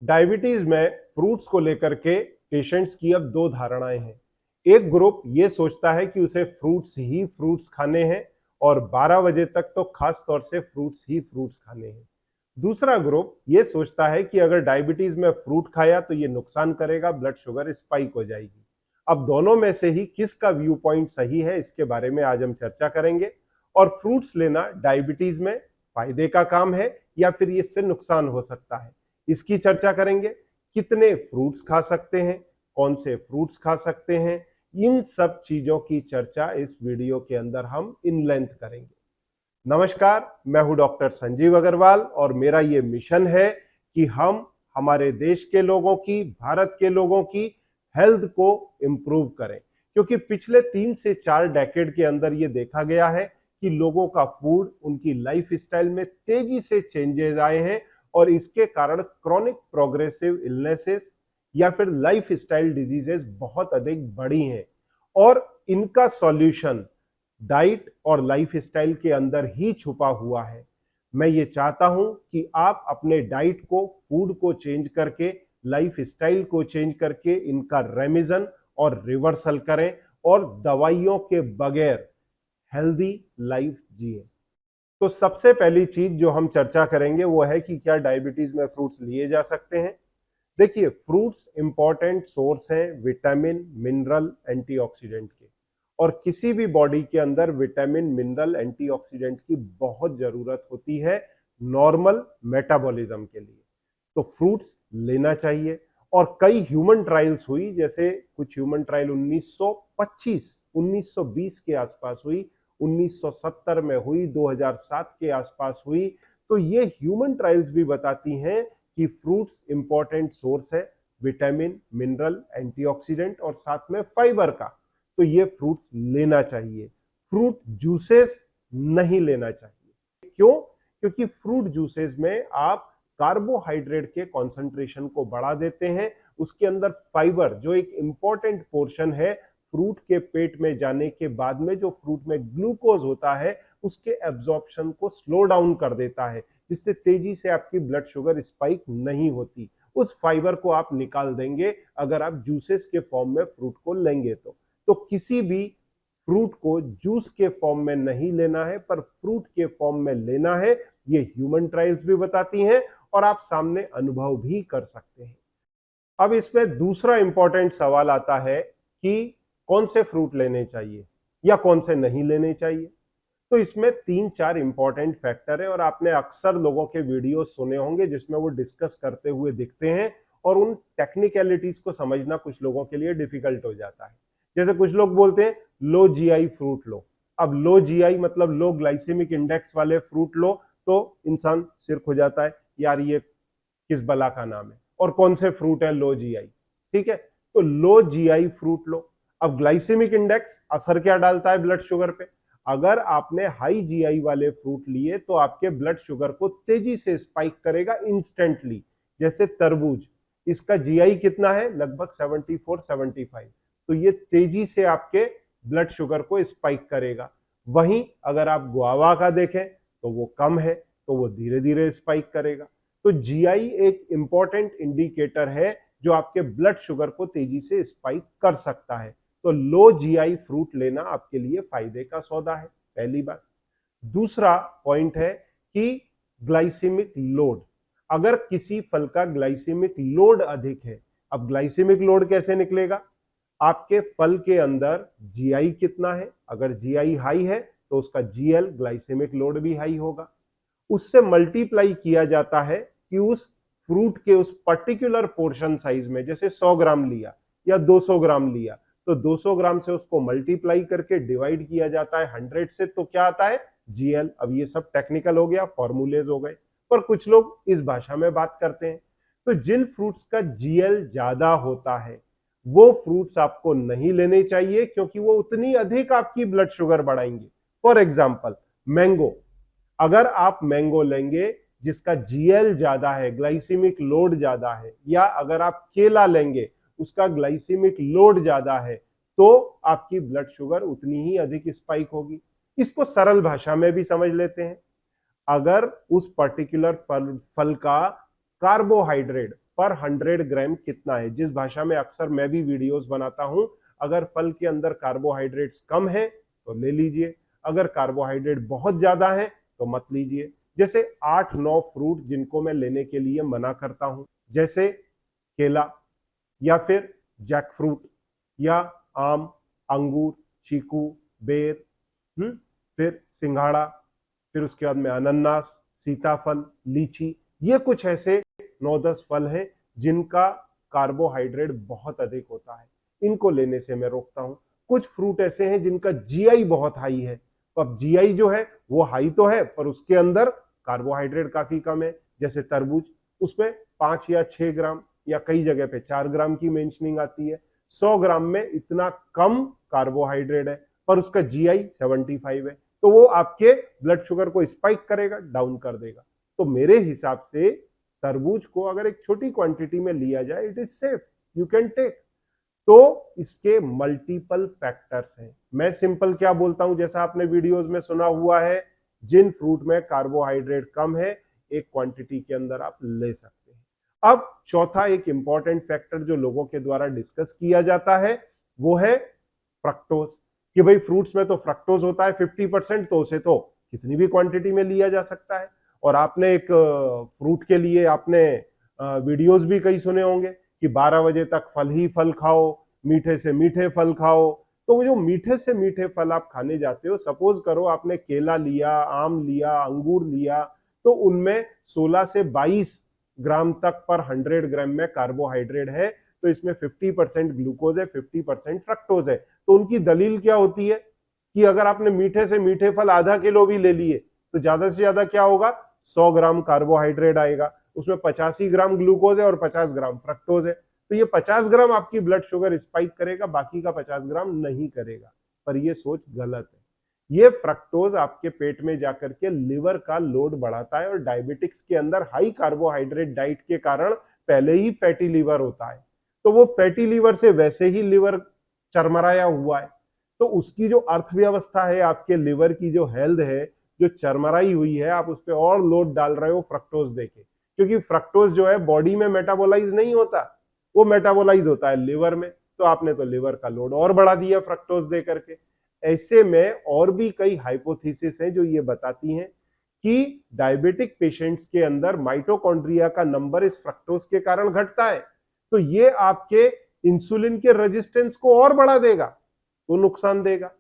Diabetes में fruits को लेकर के पेशेंट्स की अब दो धारणाएं हैं। एक ग्रुप ये सोचता है कि उसे फ्रूट्स ही फ्रूट्स खाने हैं और 12 बजे तक तो खास तौर से फ्रूट्स ही फ्रूट्स खाने हैं। दूसरा ग्रुप ये सोचता है कि अगर डायबिटीज में फ्रूट खाया तो ये नुकसान करेगा, ब्लड शुगर स्पाइक हो जाएगी। अब दोनों में से ही किसका व्यू पॉइंट सही है, इसके बारे में आज हम चर्चा करेंगे। और फ्रूट्स लेना डायबिटीज में फायदे का काम है या फिर इससे नुकसान हो सकता है, इसकी चर्चा करेंगे। कितने फ्रूट्स खा सकते हैं, कौन से फ्रूट्स खा सकते हैं, इन सब चीजों की चर्चा इस वीडियो के अंदर हम इन लेंथ करेंगे। नमस्कार, मैं हूं डॉक्टर संजीव अग्रवाल और मेरा ये मिशन है कि हम हमारे देश के लोगों की, भारत के लोगों की हेल्थ को इंप्रूव करें। क्योंकि पिछले 3 से 4 डेकेड के अंदर ये देखा गया है कि लोगों का फूड, उनकी लाइफस्टाइल में तेजी से चेंजेस आए हैं और इसके कारण क्रॉनिक प्रोग्रेसिव इलनेसेस या फिर लाइफस्टाइल डिजीजेस बहुत अधिक बढ़ी हैं और इनका सॉल्यूशन डाइट और लाइफस्टाइल के अंदर ही छुपा हुआ है। मैं ये चाहता हूं कि आप अपने डाइट को, फूड को चेंज करके, लाइफस्टाइल को चेंज करके इनका रेमिजन और रिवर्सल करें और दवाइयों के बगैर हेल्दी लाइफ जिए। तो सबसे पहली चीज जो हम चर्चा करेंगे वो है कि क्या डायबिटीज में फ्रूट्स लिए जा सकते हैं। देखिए, फ्रूट्स इंपॉर्टेंट सोर्स है विटामिन, मिनरल, एंटीऑक्सीडेंट के, और किसी भी बॉडी के अंदर विटामिन, मिनरल, एंटीऑक्सीडेंट की बहुत जरूरत होती है नॉर्मल मेटाबॉलिज्म के लिए। तो फ्रूट्स लेना चाहिए। और कई ह्यूमन ट्रायल्स हुई, जैसे कुछ ह्यूमन ट्रायल 1925, 1920 के आसपास हुई, 1970 में हुई, 2007 के आसपास हुई। तो ये ह्यूमन ट्रायल्स भी बताती हैं कि फ्रूट्स इंपॉर्टेंट सोर्स है विटामिन, मिनरल, एंटीऑक्सीडेंट और साथ में फाइबर का। तो ये फ्रूट्स लेना चाहिए। फ्रूट जूसेस नहीं लेना चाहिए। क्यों? क्योंकि फ्रूट जूसेस में आप कार्बोहाइड्रेट के कॉन्सेंट्रेशन को बढ़ा देते हैं। उसके अंदर फाइबर, जो एक इंपॉर्टेंट पोर्शन है फ्रूट के पेट में जाने के बाद में, जो फ्रूट में ग्लूकोज होता है, उसके एब्जॉर्प्शन को स्लो डाउन कर देता है, जिससे तेजी से आपकी ब्लड शुगर स्पाइक नहीं होती। उस फाइबर को आप निकाल देंगे अगर आप जूसेस के फॉर्म में फ्रूट को लेंगे। तो किसी भी फ्रूट को जूस के फॉर्म में नहीं लेना है, पर फ्रूट के फॉर्म में लेना है। ये ह्यूमन ट्रायल्स भी बताती हैं और आप सामने अनुभव भी कर सकते हैं। अब इसमें दूसरा इंपॉर्टेंट सवाल आता है कि कौन से फ्रूट लेने चाहिए या कौन से नहीं लेने चाहिए। तो इसमें 3-4 इंपॉर्टेंट फैक्टर है और आपने अक्सर लोगों के वीडियो सुने होंगे जिसमें वो डिस्कस करते हुए दिखते हैं और उन टेक्निकलिटीज को समझना कुछ लोगों के लिए डिफिकल्ट हो जाता है। जैसे कुछ लोग बोलते हैं लो जीआई फ्रूट लो। अब लो जीआई मतलब लो ग्लाइसेमिक इंडेक्स वाले फ्रूट लो, तो इंसान सिर खो जाता है, यार ये किस बला का नाम है और कौन से फ्रूट है लो जीआई। ठीक है, तो लो जीआई फ्रूट लो। अब ग्लाइसेमिक इंडेक्स असर क्या डालता है ब्लड शुगर पे? अगर आपने हाई जीआई वाले फ्रूट लिए तो आपके ब्लड शुगर को तेजी से स्पाइक करेगा इंस्टेंटली। जैसे तरबूज, इसका जीआई कितना है? लगभग 74-75। तो ये तेजी से आपके ब्लड शुगर को स्पाइक करेगा। वहीं अगर आप गुआवा का देखें तो वो कम है, तो वो धीरे धीरे स्पाइक करेगा। तो जीआई एक इंपॉर्टेंट इंडिकेटर है जो आपके ब्लड शुगर को तेजी से स्पाइक कर सकता है। तो लो जीआई फ्रूट लेना आपके लिए फायदे का सौदा है, पहली बात। दूसरा पॉइंट है कि ग्लाइसेमिक लोड। अगर किसी फल का ग्लाइसेमिक लोड अधिक है, अब ग्लाइसेमिक लोड कैसे निकलेगा? आपके फल के अंदर जीआई कितना है? अगर जीआई हाई है तो उसका जीएल ग्लाइसेमिक लोड भी हाई होगा। उससे मल्टीप्लाई किया जाता है कि उस फ्रूट के उस पर्टिकुलर पोर्शन साइज में, जैसे 100 ग्राम लिया या 200 ग्राम लिया, तो 200 ग्राम से उसको मल्टीप्लाई करके डिवाइड किया जाता है 100 से, तो क्या आता है? जीएल। अब ये सब टेक्निकल हो गया, फॉर्मूलेज हो गए, पर कुछ लोग इस भाषा में बात करते हैं। तो जिन फ्रूट्स का जीएल ज्यादा होता है वो फ्रूट्स आपको नहीं लेने चाहिए, क्योंकि वो उतनी अधिक आपकी ब्लड शुगर बढ़ाएंगे। फॉर एग्जाम्पल मैंगो, अगर आप मैंगो लेंगे जिसका जीएल ज्यादा है, ग्लाइसेमिक लोड ज्यादा है, या अगर आप केला लेंगे उसका ग्लाइसेमिक लोड ज्यादा है, तो आपकी ब्लड शुगर उतनी ही अधिक स्पाइक होगी। इसको सरल भाषा में भी समझ लेते हैं। अगर उस पर्टिकुलर फल का कार्बोहाइड्रेट पर 100 ग्राम कितना है, जिस भाषा में अक्सर मैं भी वीडियोस बनाता हूं। अगर फल के अंदर कार्बोहाइड्रेट्स कम है तो ले लीजिए, अगर कार्बोहाइड्रेट बहुत ज्यादा है तो मत लीजिए। जैसे 8-9 फ्रूट जिनको मैं लेने के लिए मना करता हूं, जैसे केला या फिर जैक फ्रूट या आम, अंगूर, चीकू, बेर, फिर सिंघाड़ा, फिर उसके बाद में अनन्नास, सीताफल, लीची। ये कुछ ऐसे 9-10 फल हैं जिनका कार्बोहाइड्रेट बहुत अधिक होता है, इनको लेने से मैं रोकता हूं। कुछ फ्रूट ऐसे हैं जिनका जीआई बहुत हाई है, तो अब जीआई जो है वो हाई तो है पर उसके अंदर कार्बोहाइड्रेट काफी कम है। जैसे तरबूज, उसमें 5 या 6 ग्राम या कई जगह पे 4 ग्राम की मेंशनिंग आती है। 100 ग्राम में इतना कम कार्बोहाइड्रेट है पर उसका जीआई 75 है, तो वो आपके ब्लड शुगर को स्पाइक करेगा, डाउन कर देगा। तो मेरे हिसाब से तरबूज को अगर एक छोटी क्वांटिटी में लिया जाए, it is safe, you can take. तो इसके मल्टीपल फैक्टर्स हैं। मैं सिंपल क्या बोलता हूं, जैसा आपने वीडियोस में सुना हुआ है, जिन फ्रूट में कार्बोहाइड्रेट कम है एक क्वांटिटी के अंदर आप ले सकते हैं। अब चौथा एक इंपॉर्टेंट फैक्टर जो लोगों के द्वारा डिस्कस किया जाता है वो है फ्रक्टोज, कि भाई फ्रूट्स में तो फ्रक्टोज होता है 50%, तो उसे तो कितनी भी क्वांटिटी में लिया जा सकता है। और आपने एक फ्रूट के लिए आपने वीडियोस भी कई सुने होंगे कि 12 बजे तक फल ही फल खाओ, मीठे से मीठे फल खाओ। तो वो जो मीठे से मीठे फल आप खाने जाते हो, सपोज करो आपने केला लिया, आम लिया, अंगूर लिया, तो उनमें 16 से 22 ग्राम तक पर 100 ग्राम में कार्बोहाइड्रेट है, तो इसमें 50% ग्लूकोज है, 50% फ्रक्टोज है। तो उनकी दलील क्या होती है कि अगर आपने मीठे से मीठे फल आधा किलो भी ले लिए तो ज्यादा से ज्यादा क्या होगा, 100 ग्राम कार्बोहाइड्रेट आएगा, उसमें 85 ग्राम ग्लूकोज है और 50 ग्राम फ्रक्टोज है। तो ये 50 ग्राम आपकी ब्लड शुगर स्पाइक करेगा, बाकी का 50 ग्राम नहीं करेगा। पर ये सोच गलत है। ये फ्रक्टोज आपके पेट में जाकर के लिवर का लोड बढ़ाता है और डायबिटिक्स के अंदर हाई कार्बोहाइड्रेट डाइट के कारण पहले ही फैटी लीवर होता है, तो वो फैटी लीवर से वैसे ही लिवर चरमराया हुआ है, तो उसकी जो अर्थव्यवस्था है, आपके लिवर की जो हेल्थ है, जो चरमराई हुई है, आप उस पर और लोड डाल रहे हो फ्रक्टोज देके। क्योंकि फ्रक्टोज जो है बॉडी में मेटाबोलाइज नहीं होता, वो मेटाबोलाइज होता है लिवर में, तो आपने तो लिवर का लोड और बढ़ा दिया फ्रक्टोज दे करके। ऐसे में और भी कई हाइपोथेसिस हैं जो ये बताती हैं कि डायबिटिक पेशेंट्स के अंदर माइटोकॉन्ड्रिया का नंबर इस फ्रक्टोज के कारण घटता है, तो ये आपके इंसुलिन के रेजिस्टेंस को और बढ़ा देगा, तो नुकसान देगा।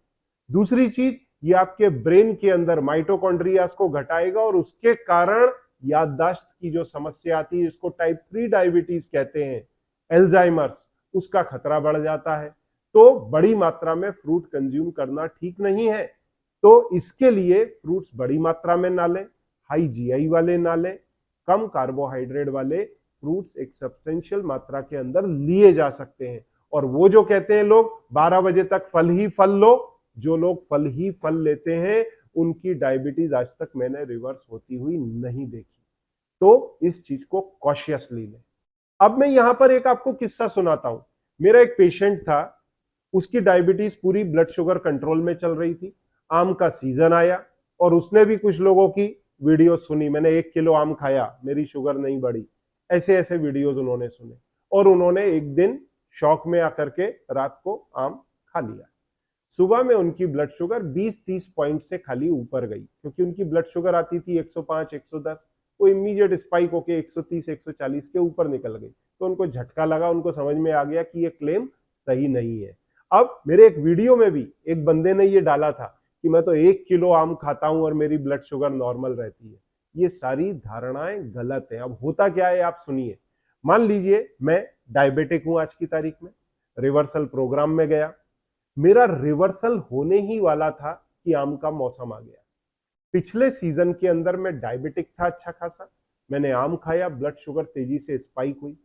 दूसरी चीज, ये आपके ब्रेन के अंदर माइटोकॉन्ड्रिया को घटाएगा और उसके कारण याददाश्त की जो समस्या आती है, इसको टाइप 3 डायबिटीज कहते हैं, एल्जाइमर्स, उसका खतरा बढ़ जाता है। तो बड़ी मात्रा में फ्रूट कंज्यूम करना ठीक नहीं है। तो इसके लिए फ्रूट्स बड़ी मात्रा में ना लें, हाई जीआई वाले ना लें, कम कार्बोहाइड्रेट वाले फ्रूट्स एक सब्सटेंशियल मात्रा के अंदर लिए जा सकते हैं। और वो जो कहते हैं लोग 12 बजे तक फल ही फल लो, जो लोग फल ही फल लेते हैं उनकी डायबिटीज आज तक मैंने रिवर्स होती हुई नहीं देखी। तो इस चीज को कॉशियसली लें। अब मैं यहां पर एक आपको किस्सा सुनाता हूं। मेरा एक पेशेंट था, उसकी डायबिटीज पूरी ब्लड शुगर कंट्रोल में चल रही थी। आम का सीजन आया और उसने भी कुछ लोगों की वीडियो सुनी, मैंने 1 किलो आम खाया, मेरी शुगर नहीं बढ़ी, ऐसे ऐसे वीडियोस उन्होंने सुने और उन्होंने एक दिन शौक में आकर के रात को आम खा लिया। सुबह में उनकी ब्लड शुगर 20-30 पॉइंट से खाली ऊपर गई, क्योंकि उनकी ब्लड शुगर आती थी 105, 110, वो इमीडिएट स्पाइक होके 130, 140 के ऊपर निकल गई। तो उनको झटका लगा, उनको समझ में आ गया कि ये क्लेम सही नहीं है। अब मेरे एक वीडियो में भी एक बंदे ने ये डाला था कि मैं तो 1 किलो आम खाता हूं और मेरी ब्लड शुगर नॉर्मल रहती है। ये सारी धारणाएं गलत है। अब होता क्या है आप सुनिए। मान लीजिए मैं डायबिटिक हूं आज की तारीख में, रिवर्सल प्रोग्राम में गया, मेरा रिवर्सल होने ही वाला था कि आम का मौसम आ गया। पिछले सीजन के अंदर मैं डायबिटिक था अच्छा खासा, मैंने आम खाया, ब्लड शुगर तेजी से स्पाइक हुई,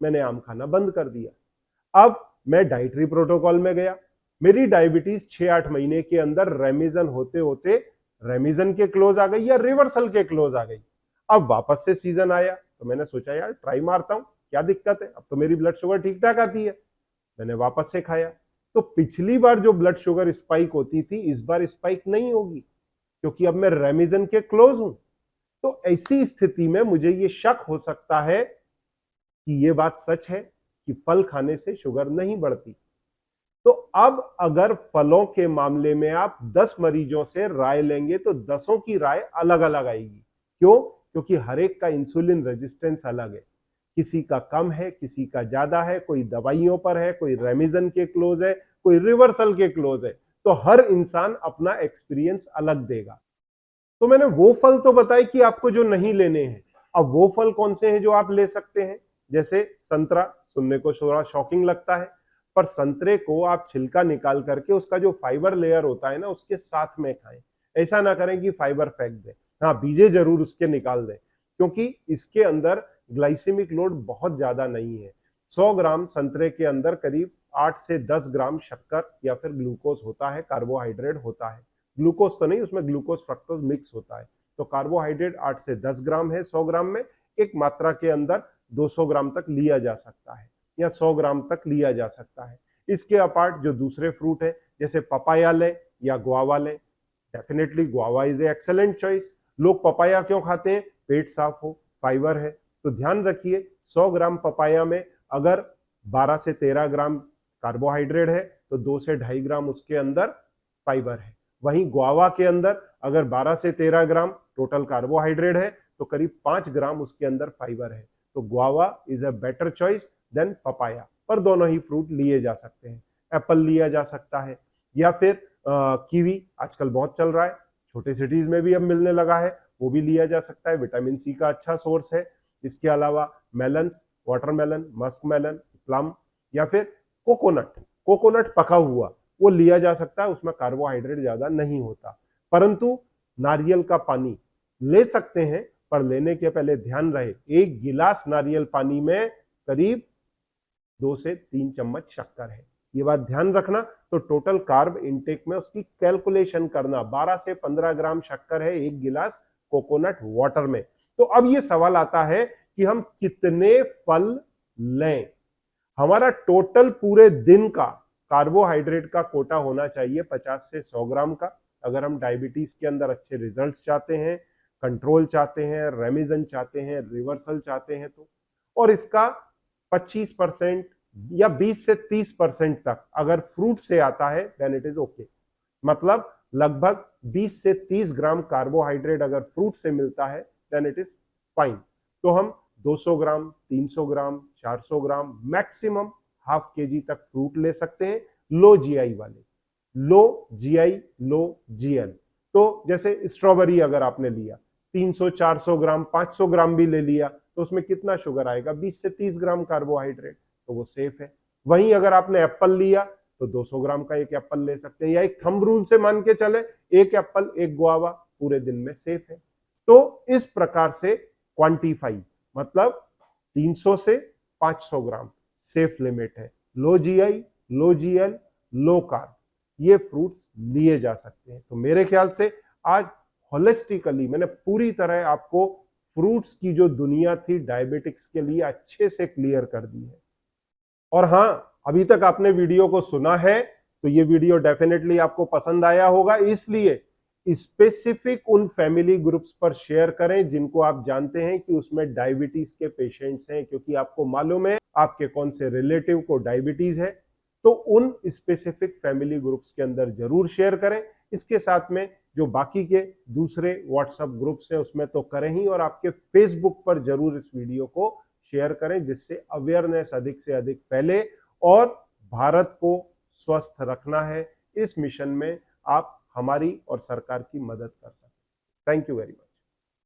मैंने आम खाना बंद कर दिया। अब मैं डाइटरी प्रोटोकॉल में गया, मेरी डायबिटीज 6-8 महीने के अंदर रेमिजन होते होते रेमिजन के क्लोज आ गई या रिवर्सल के क्लोज आ गई। अब वापस से सीजन आया तो मैंने सोचा यार ट्राई मारता हूं, क्या दिक्कत है, अब तो मेरी ब्लड शुगर ठीक ठाक आती है। मैंने वापस से खाया, तो पिछली बार जो ब्लड शुगर स्पाइक होती थी इस बार स्पाइक नहीं होगी, क्योंकि अब मैं रेमिजन के क्लोज हूं। तो ऐसी स्थिति में मुझे ये शक हो सकता है कि ये बात सच है कि फल खाने से शुगर नहीं बढ़ती। तो अब अगर फलों के मामले में आप 10 मरीजों से राय लेंगे तो 10 की राय अलग अलग आएगी। क्यों? क्योंकि हर एक का इंसुलिन रेजिस्टेंस अलग है, किसी का कम है, किसी का ज्यादा है, कोई दवाइयों पर है, कोई रेमिजन के क्लोज है, कोई रिवर्सल के क्लोज है। तो हर इंसान अपना एक्सपीरियंस अलग देगा। तो मैंने वो फल तो बताए कि आपको जो नहीं लेने हैं। अब वो फल कौन से हैं जो आप ले सकते हैं? जैसे संतरा, सुनने को थोड़ा शॉकिंग लगता है, पर संतरे को आप छिलका निकाल करके उसका जो फाइबर लेयर होता है ना, उसके साथ में खाएं। ऐसा ना करें कि फाइबर फेंक दें। हाँ, बीजे जरूर उसके निकाल दें, क्योंकि इसके अंदर ग्लाइसेमिक लोड बहुत ज्यादा नहीं है। 100 ग्राम संतरे के अंदर करीब 8 से 10 ग्राम शक्कर या फिर ग्लूकोज होता है, कार्बोहाइड्रेट होता है। ग्लूकोज तो नहीं, उसमें ग्लूकोज फ्रक्टोज मिक्स होता है। तो कार्बोहाइड्रेट 8 से 10 ग्राम है 100 ग्राम में। एक मात्रा के अंदर 200 ग्राम तक लिया जा सकता है या 100 ग्राम तक लिया जा सकता है। इसके अपार्ट जो दूसरे फ्रूट है, जैसे पपाया लें या गुआवा लें, definitely guava is a excellent choice. लोग पपाया क्यों खाते हैं? पेट साफ हो, फाइबर है। तो ध्यान रखिए, 100 ग्राम पपाया में अगर 12 से 13 ग्राम कार्बोहाइड्रेट है तो 2 से 2.5 ग्राम उसके अंदर फाइबर है। वहीं गुआवा के अंदर अगर 12 से 13 ग्राम टोटल कार्बोहाइड्रेट है तो करीब 5 ग्राम उसके अंदर फाइबर है। तो guava is a better choice than papaya. पर दोनों ही फ्रूट लिए जा सकते हैं। एप्पल लिया जा सकता है या फिर कीवी आजकल बहुत चल रहा है, छोटे सिटीज में भी अब मिलने लगा है, वो भी लिया जा सकता है। विटामिन सी का अच्छा सोर्स है। इसके अलावा melons, watermelon, musk melon, plum या फिर कोकोनट पका हुआ वो लिया जा सकता है। उसमें कार्बोहाइड्रेट ज्यादा नहीं होता। परंतु नारियल का पानी ले सकते हैं, पर लेने के पहले ध्यान रहे, 1 गिलास नारियल पानी में करीब 2 से 3 चम्मच शक्कर है। ये बात ध्यान रखना। तो टोटल कार्ब इनटेक में उसकी कैलकुलेशन करना, 12 से 15 ग्राम शक्कर है 1 गिलास कोकोनट वाटर में। तो अब ये सवाल आता है कि हम कितने फल लें? हमारा टोटल पूरे दिन का कार्बोहाइड्रेट का कोटा होना चाहिए 50 से 100 ग्राम का। अगर हम डायबिटीज के अंदर अच्छे रिजल्ट्स चाहते हैं, कंट्रोल चाहते हैं, रेमिजन चाहते हैं, रिवर्सल चाहते हैं तो, और इसका 25% या 20 से 30% तक अगर फ्रूट से आता है देन इट इज ओके। मतलब लगभग 20 से 30 ग्राम कार्बोहाइड्रेट अगर फ्रूट से मिलता है देन इट इज फाइन। तो हम 200 ग्राम, 300 ग्राम, 400 ग्राम, मैक्सिमम ½ kg तक फ्रूट ले सकते हैं, लो जीआई वाले। लो जीआई, लो जीएल। तो जैसे स्ट्रॉबेरी अगर आपने लिया 300, 400 ग्राम, 500 ग्राम भी ले लिया तो उसमें कितना शुगर आएगा? 20 से 30 ग्राम कार्बोहाइड्रेट, तो वो सेफ है। वहीं अगर आपने एप्पल लिया तो 200 ग्राम का एक एप्पल ले सकते हैं, या एक थंब रूल से मान के चले, एक एप्पल एक गुआवा पूरे दिन में सेफ है। तो इस प्रकार से क्वांटिफाई, मतलब 300 से 500 ग्राम सेफ लिमिट है। लो जीआई, लो जीएल, लो कार्ब, ये फ्रूट्स लिए जा सकते हैं। तो मेरे ख्याल से आज होलिस्टिकली मैंने पूरी तरह आपको फ्रूट्स की जो दुनिया थी डायबिटिक्स के लिए अच्छे से क्लियर कर दी है। और हाँ, अभी तक आपने वीडियो को सुना है तो ये वीडियो डेफिनेटली आपको पसंद आया होगा, इसलिए स्पेसिफिक उन फैमिली ग्रुप्स पर शेयर करें जिनको आप जानते हैं कि उसमें डायबिटीज के पेशेंट्स हैं, क्योंकि आपको मालूम है आपके कौन से रिलेटिव को डायबिटीज है। तो उन स्पेसिफिक फैमिली ग्रुप्स के अंदर जरूर शेयर करें। इसके साथ में जो बाकी के दूसरे व्हाट्सएप ग्रुप्स हैं उसमें तो करें ही, और आपके फेसबुक पर जरूर इस वीडियो को शेयर करें, जिससे अवेयरनेस अधिक से अधिक फैले और भारत को स्वस्थ रखना है। इस मिशन में आप हमारी और सरकार की मदद कर सकते हैं। Thank you very much.